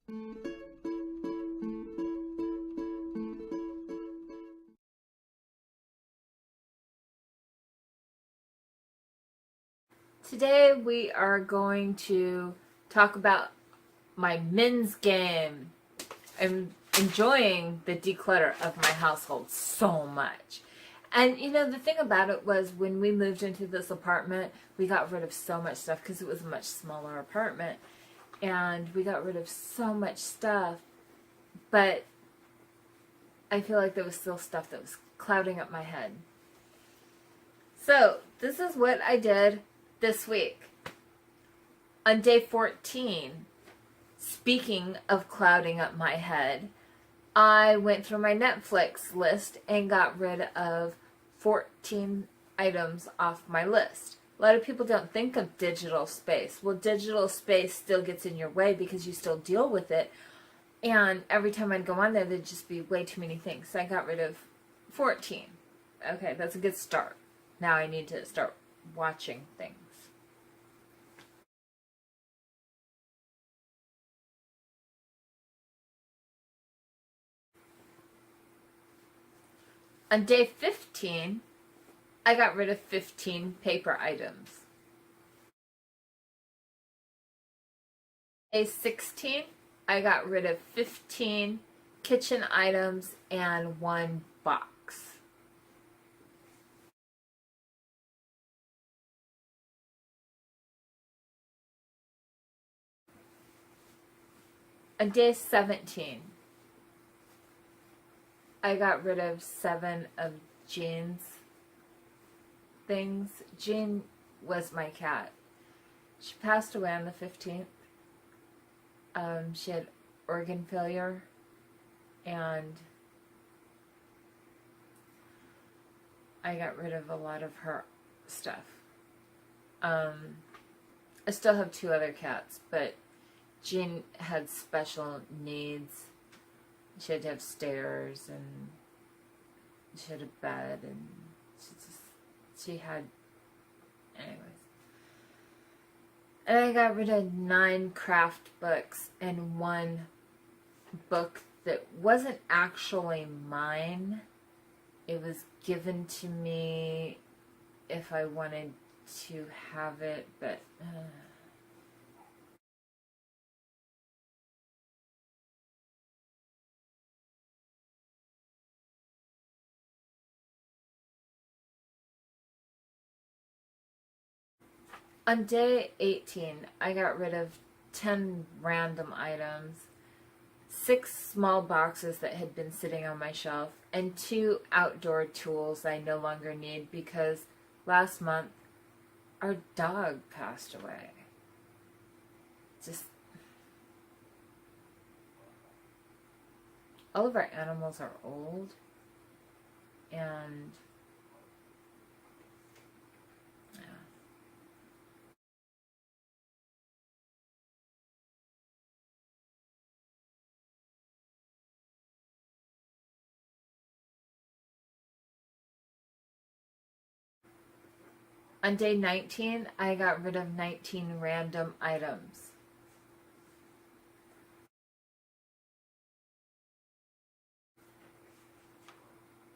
Today we are going to talk about my men's game. I'm enjoying the declutter of my household so much. And you know, the thing about it was when we moved into this apartment, we got rid of so much stuff because it was a much smaller apartment. And we got rid of so much stuff. But I feel like there was still stuff that was clouding up my head. So, this is what I did this week. On day 14, speaking of clouding up my head, I went through my Netflix list and got rid of 14 items off my list. A lot of people don't think of digital space. Well, digital space still gets in your way because you still deal with it. And every time I'd go on there, there'd just be way too many things. So I got rid of 14. Okay, that's a good start. Now I need to start watching things. On day 15, I got rid of 15 paper items. Day 16, I got rid of 15 kitchen items and 1 box. On day 17, I got rid of 7 of Jean's things. Jean was my cat. She passed away on the 15th. She had organ failure, and I got rid of a lot of her stuff. I still have 2 other cats, but Jean had special needs. She had to have stairs, and she had a bed, and she had, anyways. And I got rid of 9 craft books and 1 book that wasn't actually mine. It was given to me if I wanted to have it, but on day 18, I got rid of 10 random items, 6 small boxes that had been sitting on my shelf, and 2 outdoor tools I no longer need because last month our dog passed away. Just all of our animals are old, and on day 19, I got rid of 19 random items.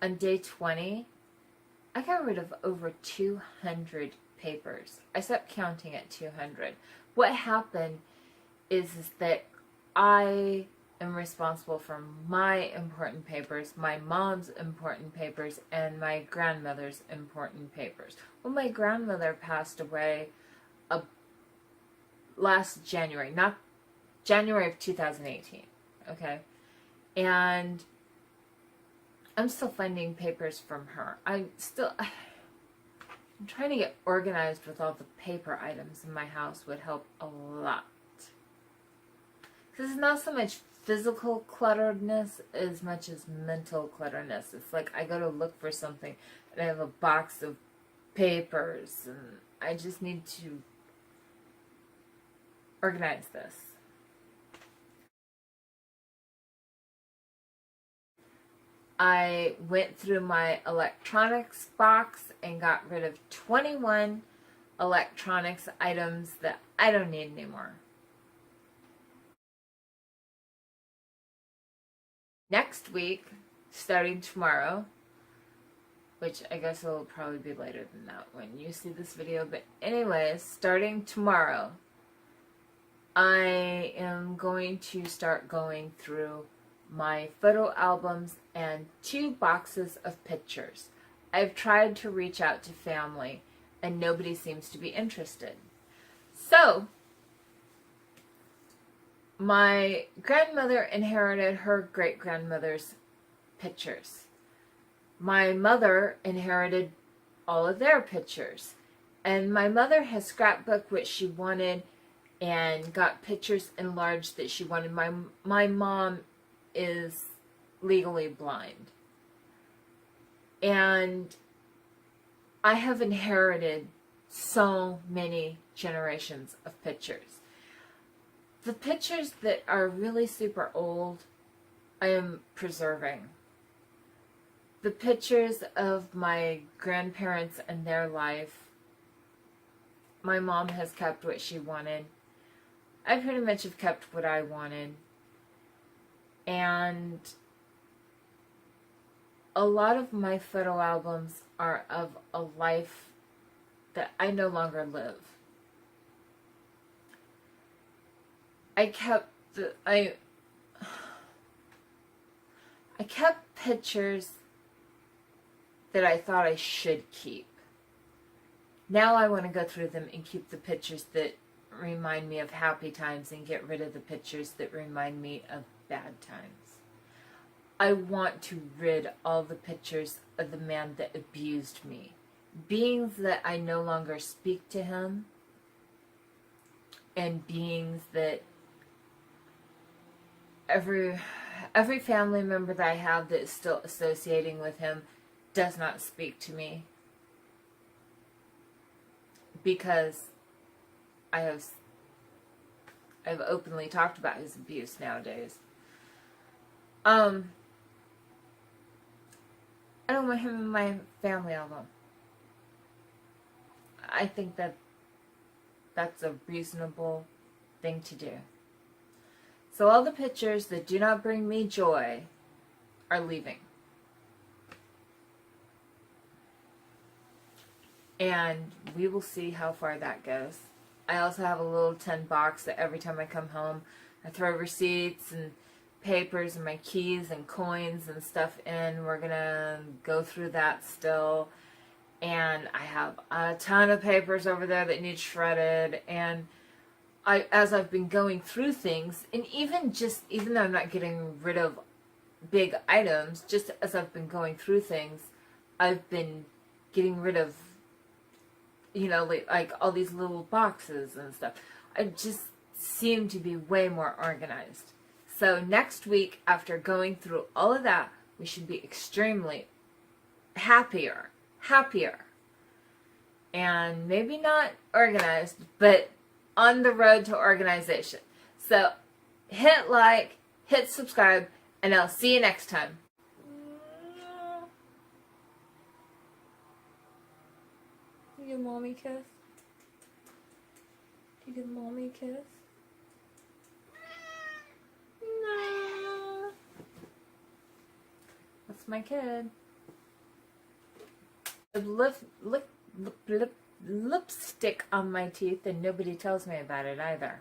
On day 20, I got rid of over 200 papers. I stopped counting at 200. What happened is that I am responsible for my important papers, my mom's important papers, and my grandmother's important papers. Well, my grandmother passed away last January, not January of 2018, okay? And I'm still finding papers from her. I'm trying to get organized with all the paper items in my house would help a lot. Because it's not so much physical clutteredness as much as mental clutteredness. It's like I go to look for something and I have a box of papers and I just need to organize this. I went through my electronics box and got rid of 21 electronics items that I don't need anymore. next week, starting tomorrow, which I guess it'll probably be later than that when you see this video, but anyways, starting tomorrow, I am going to start going through my photo albums and 2 boxes of pictures. I've tried to reach out to family and nobody seems to be interested. So, my grandmother inherited her great-grandmother's pictures. My mother inherited all of their pictures. And my mother has scrapbooked what she wanted and got pictures enlarged that she wanted. My mom is legally blind. And I have inherited so many generations of pictures. The pictures that are really super old, I am preserving. The pictures of my grandparents and their life, my mom has kept what she wanted. I pretty much have kept what I wanted. And a lot of my photo albums are of a life that I no longer live. I kept pictures that I thought I should keep. Now I want to go through them and keep the pictures that remind me of happy times and get rid of the pictures that remind me of bad times. I want to rid all the pictures of the man that abused me. Beings that I no longer speak to him, and beings that every family member that I have that is still associating with him does not speak to me, because I've openly talked about his abuse nowadays. I don't want him in my family album. I think that's a reasonable thing to do. So all the pictures that do not bring me joy are leaving. And we will see how far that goes. I also have a little tin box that every time I come home, I throw receipts and papers and my keys and coins and stuff in. We're going to go through that still. And I have a ton of papers over there that need shredded. And as I've been going through things, and even though I'm not getting rid of big items, just as I've been going through things, I've been getting rid of, like all these little boxes and stuff. I just seem to be way more organized. So next week, after going through all of that, we should be extremely happier, and maybe not organized, but on the road to organization. So hit like, hit subscribe, and I'll see you next time. You give mommy kiss? You give mommy kiss? No. That's my kid. Lipstick on my teeth, and nobody tells me about it either.